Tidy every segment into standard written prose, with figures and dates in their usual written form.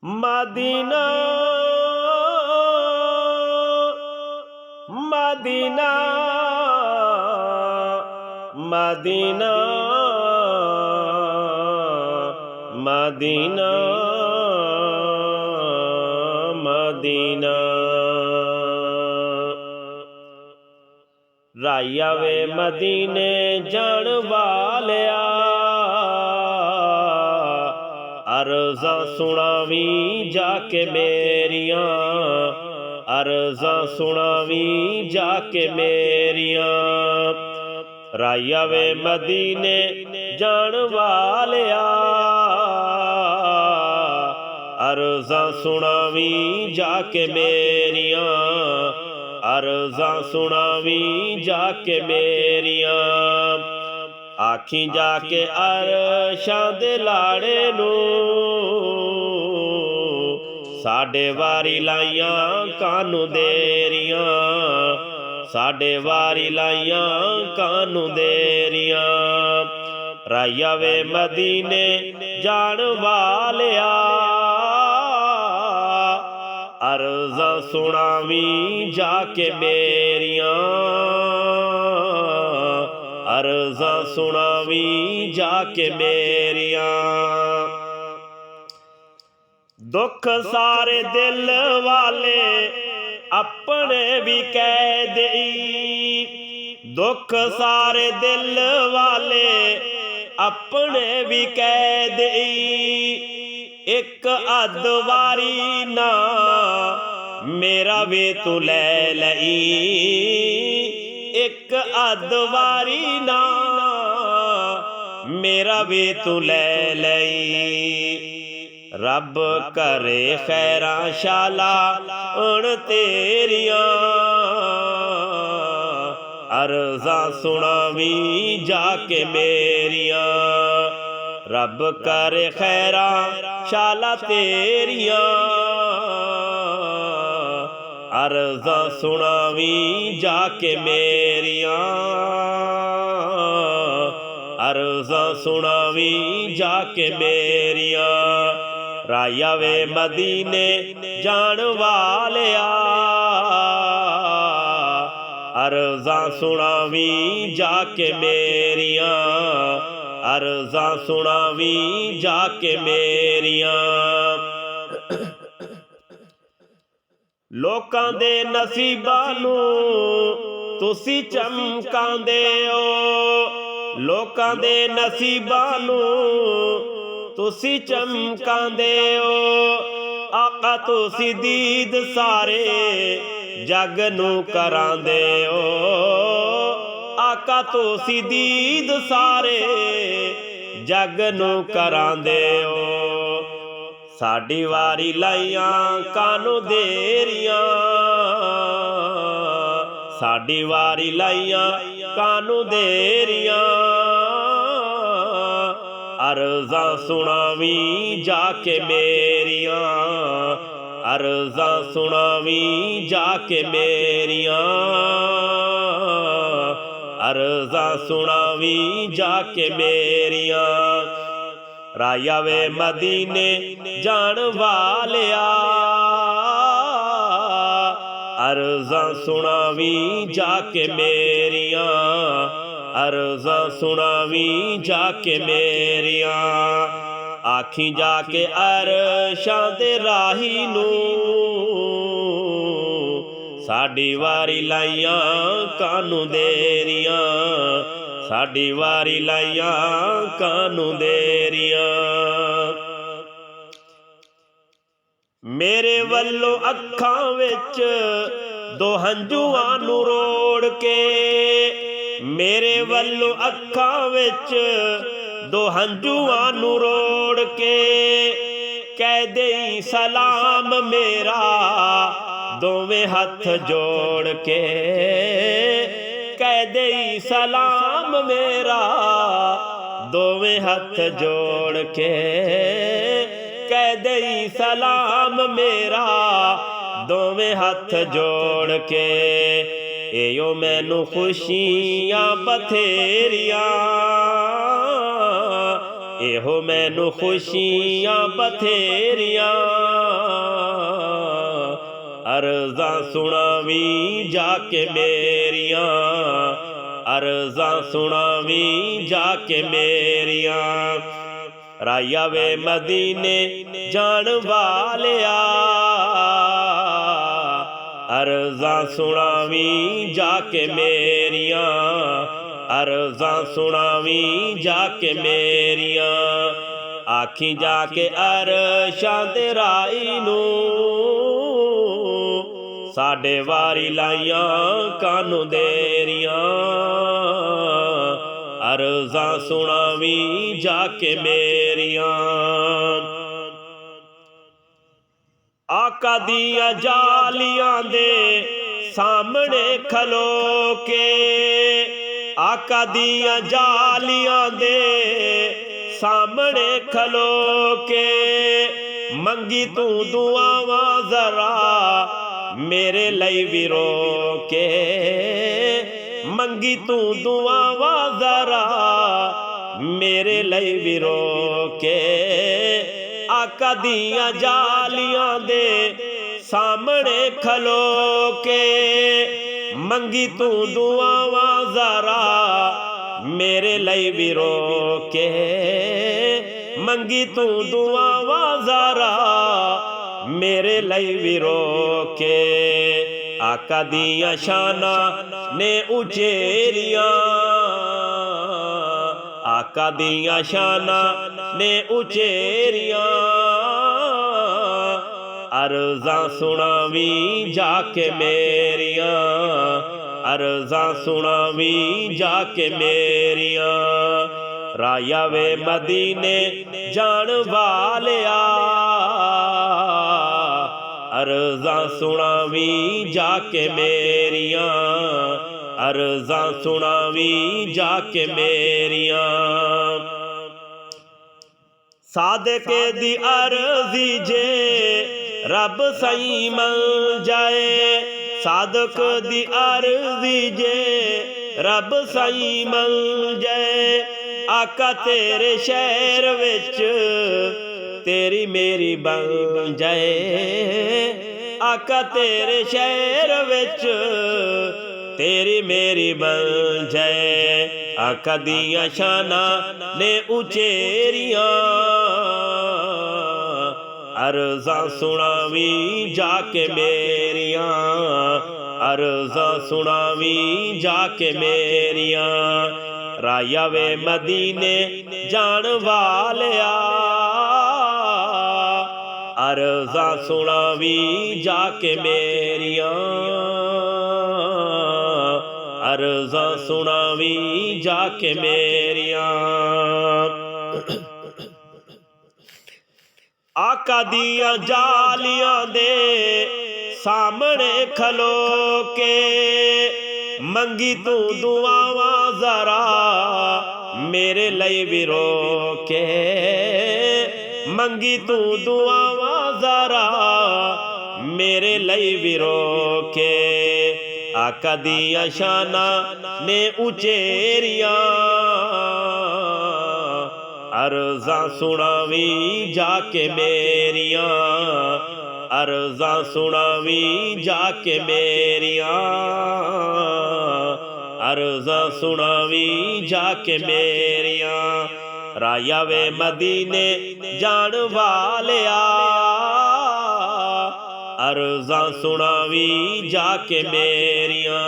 Medina Medina Medina Medina Medina. राया वे मदीने जान वालिया, अर्ज़ां सुनावी जाके मेरियां, अर्ज़ां सुनावी जाके मेरियां। राया वे मदीने जान वालिया, अर्ज़ां सुनावी जाके मेरियां, अर्ज़ां सुनावी जाके मेरियां। आखी जाके अरशां दे लाड़े नूं, साडे वारी लाइयां कानू देरियां, साडे वारी लाइयां कानू देरियां। राया वे मदीने जान वालिया, अर्ज़ां सुनावी जाके मेरियां, अर्ज़ां सुनावी जाके मेरियां। दुख सारे दिल वाले अपने भी कह देई, दुख सारे दिल वाले अपने भी कह देई। एक अद वारी ना मेरा वे तू ले लई, एक अद वारी ना मेरा वे तू ले लई। रब करे खैरां शाला उन तेरियां, अर्ज़ां सुनावी जाके मेरियां। रब करे खैरां शाला तेरियां, अर्ज़ां सुनावी जाके मेरियां, अर्ज़ां सुनावी जाके मेरियां। राया वे मदीने जान वालिया, अर्ज़ां सुनावी जाके मेरियां, अर्ज़ां सुनावी जाके मेरियां। लोकां दे नसीबां नूं तुसी चमकांदे हो, लोकां दे नसीबां नूं तुसी चमकांदे हो। आका तुसी दीद सारे जग नूं करांदे हो, आका तुसी दीद सारे जग नूं करांदे हो। साडी वारी लाइयां कानू देरियां, साडी वारी लाइयां कानू देरियां। अर्ज़ां सुनावी जाके मेरियां, अर्ज़ां सुनावी जाके मेरियां, अर्ज़ां सुनावी जाके मेरियां। राया वे मदीने जान वालिया, अर्ज़ां सुनावी जाके मेरियां, अर्ज़ां सुनावी जाके मेरियां। आखी जाके अरशां दे राही नूं, साडी वारी लाइयां कानू देरियां, साडी वारी लाइयां कानू देरियां। मेरे वल्लों अखां विच दो हंजुआं नूं रोड़ के, मेरे वल्लों अखां विच दो हंजुआं नूं रोड़ के। कह देई सलाम मेरा दोवें हथ जोड़ के, कह देई सलाम मेरा दोवें हथ जोड़ के, कह देई सलाम मेरा दोवें हथ जोड़ के। एयो मैनू खुशियां बथेरियां ਇਹੋ ਮੈਨੂੰ ਖੁਸ਼ੀਆਂ ਬਥੇਰੀਆਂ ਅਰਜ਼ਾਂ ਸੁਣਾਵੀਂ ਜਾ ਕੇ ਮੇਰੀਆਂ ਅਰਜ਼ਾਂ ਸੁਣਾਵੀਂ ਜਾ ਕੇ ਮੇਰੀਆਂ ਰਾਇਆ ਵੇ ਮਦੀਨੇ ਜਾਣ ਵਾਲਿਆ ਅਰਜ਼ਾਂ ਸੁਣਾਵੀਂ ਜਾ ਕੇ ਮੇਰੀਆਂ ਅਰਜ਼ਾਂ ਸੁਣਾਵੀਂ ਜਾ ਕੇ ਮੇਰੀਆਂ ਆਖੀ ਜਾ ਕੇ ਅਰਸ਼ਾਂ ਦੇ ਰਾਈ ਨੂੰ ਸਾਡੇ ਵਾਰੀ ਲਾਈਆਂ ਕਾਨੂੰ ਦੇਰੀਆਂ ਅਰਜ਼ਾਂ ਸੁਣਾਵੀਂ ਜਾ ਕੇ ਮੇਰੀਆਂ ਆਕਾ ਦੀਆਂ ਜਾਲੀਆਂ ਦੇ ਸਾਹਮਣੇ ਖਲੋ ਕੇ ਆਕਾ ਦੀਆਂ ਜਾਲੀਆਂ ਦੇ ਸਾਹਮਣੇ ਖਲੋ ਕੇ ਮੰਗੀ ਤੂੰ ਦੁਆਵਾਂ ਜ਼ਰਾ ਮੇਰੇ ਲਈ ਵੀ ਰੋ ਕੇ ਮੰਗੀ ਤੂੰ ਦੁਆਵਾਂ ਜ਼ਰਾ ਮੇਰੇ ਲਈ ਵੀ ਰੋ ਕੇ ਆਕਾ ਦੀਆਂ ਜਾਲੀਆਂ ਦੇ ਸਾਹਮਣੇ ਖਲੋ ਕੇ ਮੰਗੀ ਤੂੰ ਦੁਆਵਾਂ ਜ਼ਰਾ ਮੇਰੇ ਲਈ ਵੀ ਰੋ ਕੇ ਮੰਗੀ ਤੂੰ ਦੁਆਵਾਂ ਜ਼ਰਾ ਮੇਰੇ ਲਈ ਵੀ ਰੋ ਕੇ ਆਕਾ ਦੀਆਂ ਸ਼ਾਨਾਂ ਨੇ ਉਚੇਰੀਆਂ ਆਕਾ ਦੀਆਂ ਸ਼ਾਨਾਂ ਨੇ ਉਚੇਰੀਆਂ ਅਰਜ਼ਾਂ ਸੁਣਾਵੀਂ ਜਾ ਕੇ ਮੇਰੀਆਂ ਅਰਜ਼ਾਂ ਸੁਣਾਵੀਂ ਜਾ ਕੇ ਮੇਰੀਆਂ ਰਾਇਆ ਵੇ ਮਦੀਨੇ ਜਾਣ ਵਾਲਿਆ ਅਰਜ਼ਾਂ ਸੁਣਾਵੀਂ ਜਾ ਕੇ ਮੇਰੀਆਂ ਅਰਜ਼ਾਂ ਸੁਣਾਵੀਂ ਜਾ ਕੇ ਮੇਰੀਆਂ ਸਾਦਕੇ ਦੀ ਅਰਜ਼ੀ ਜੇ ਰੱਬ ਸਹੀ ਮੰਨ ਜਾਏ ਸਾਦਕ ਦੀ ਅਰਜ਼ੀ ਜੇ ਰੱਬ ਸਹੀ ਮੰਨ ਜਾਏ ਆਕਾ ਤੇਰੇ ਸ਼ਹਿਰ ਵਿੱਚ ਤੇਰੀ ਮੇਰੀ ਬਣ ਜਾਏ ਆਕਾ ਤੇਰੇ ਸ਼ਹਿਰ ਵਿੱਚ ਤੇਰੀ ਮੇਰੀ ਬਣ ਜਾਏ ਆਕਾ ਦੀਆਂ ਸ਼ਾਨਾਂ ਨੇ ਉਚੇਰੀਆਂ ਅਰਜ਼ਾਂ ਸੁਣਾਵੀਂ ਜਾ ਕੇ ਮੇਰੀਆਂ ਅਰਜ਼ਾਂ ਸੁਣਾਵੀਂ ਜਾ ਕੇ ਮੇਰੀਆਂ ਰਾਇਆ ਵੇ ਮਦੀਨੇ ਜਾਣ ਵਾਲਿਆ ਅਰਜ਼ਾਂ ਸੁਣਾਵੀਂ ਜਾ ਕੇ ਮੇਰੀਆਂ ਅਰਜ਼ਾਂ ਸੁਣਾਵੀਂ ਜਾ ਕੇ ਮੇਰੀਆਂ ਆਕਾ ਦੀਆਂ ਜਾਲੀਆਂ ਦੇ ਸਾਹਮਣੇ ਖਲੋ ਕੇ ਮੰਗੀ ਤੂੰ ਦੁਆਵਾਂ ਜ਼ਰਾ ਮੇਰੇ ਲਈ ਵੀ ਰੋ ਕੇ ਮੰਗੀ ਤੂੰ ਦੁਆਵਾਂ ਜ਼ਰਾ ਮੇਰੇ ਲਈ ਵੀ ਰੋ ਕੇ ਆਕਾ ਦੀਆਂ ਸ਼ਾਨਾਂ ਨੇ ਉਚੇਰੀਆਂ ਅਰਜ਼ਾਂ ਸੁਣਾਵੀਂ ਜਾ ਕੇ ਮੇਰੀਆਂ ਅਰਜ਼ਾਂ ਸੁਣਾਵੀਂ ਜਾ ਕੇ ਮੇਰੀਆਂ ਅਰਜ਼ਾਂ ਸੁਣਾਵੀਂ ਜਾ ਕੇ ਮੇਰੀਆਂ ਰਾਇਆ ਵੇ ਮਦੀਨੇ ਜਾਣ ਵਾਲਿਆ ਅਰਜ਼ਾਂ ਸੁਣਾਵੀਂ ਜਾ ਕੇ ਮੇਰੀਆਂ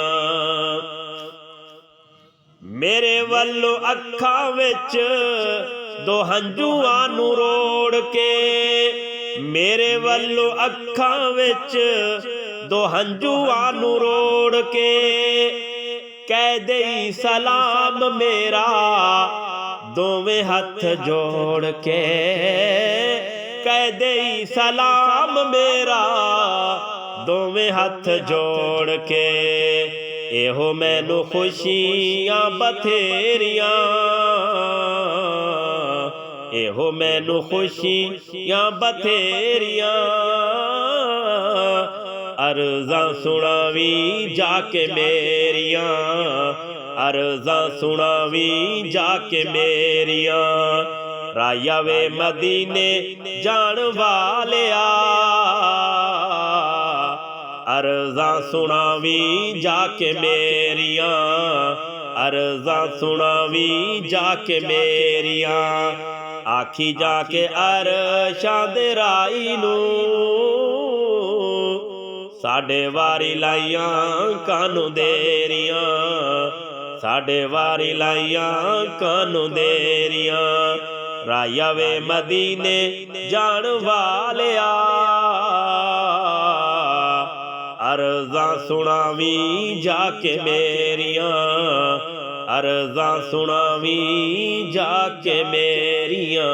ਮੇਰੇ ਵੱਲੋਂ ਅੱਖਾਂ ਵਿੱਚ ਦੋ ਹੰਝੂਆਂ ਨੂੰ ਰੋੜ ਕੇ ਮੇਰੇ ਵੱਲੋਂ ਅੱਖਾਂ ਵਿੱਚ ਦੋ ਹੰਝੂਆਂ ਨੂੰ ਰੋੜ ਕੇ ਕਹਿ ਦੇਈ ਸਲਾਮ ਮੇਰਾ ਦੋਵੇਂ ਹੱਥ ਜੋੜ ਕੇ ਕਹਿ ਦੇਈ ਸਲਾਮ ਮੇਰਾ ਦੋਵੇਂ ਹੱਥ ਜੋੜ ਕੇ ਇਹੋ ਮੈਨੂੰ ਖੁਸ਼ੀਆਂ ਬਥੇਰੀਆਂ ਇਹੋ ਮੈਨੂੰ ਖੁਸ਼ੀਆਂ ਬਥੇਰੀਆਂ ਅਰਜ਼ਾਂ ਸੁਣਾਵੀਂ ਜਾ ਕੇ ਮੇਰੀਆਂ ਅਰਜ਼ਾਂ ਸੁਣਾਵੀਂ ਜਾ ਕੇ ਮੇਰੀਆਂ ਰਾਇਆ ਵੇ ਮਦੀਨੇ ਜਾਣ ਵਾਲਿਆ ਅਰਜ਼ਾਂ ਸੁਣਾਵੀਂ ਜਾ ਕੇ ਮੇਰੀਆਂ ਅਰਜ਼ਾਂ ਸੁਣਾਵੀਂ ਜਾ ਕੇ ਮੇਰੀਆਂ ਆਖੀ ਜਾ ਕੇ ਅਰਸ਼ਾਂ ਦੇ ਰਾਈ ਨੂੰ ਸਾਡੇ ਵਾਰੀ ਲਾਈਆਂ ਕਾਨੂੰ ਦੇਰੀਆਂ ਸਾਡੇ ਵਾਰੀ ਲਾਈਆਂ ਕਾਨੂੰ ਦੇਰੀਆਂ ਰਾਇਆ ਵੇ ਮਦੀਨੇ ਜਾਣ ਵਾਲਿਆ ਅਰਜ਼ਾਂ ਸੁਣਾਵੀਂ ਜਾ ਕੇ ਮੇਰੀਆਂ ਅਰਜ਼ਾਂ ਸੁਣਾਵੀਂ ਜਾ ਕੇ ਮੇਰੀਆਂ।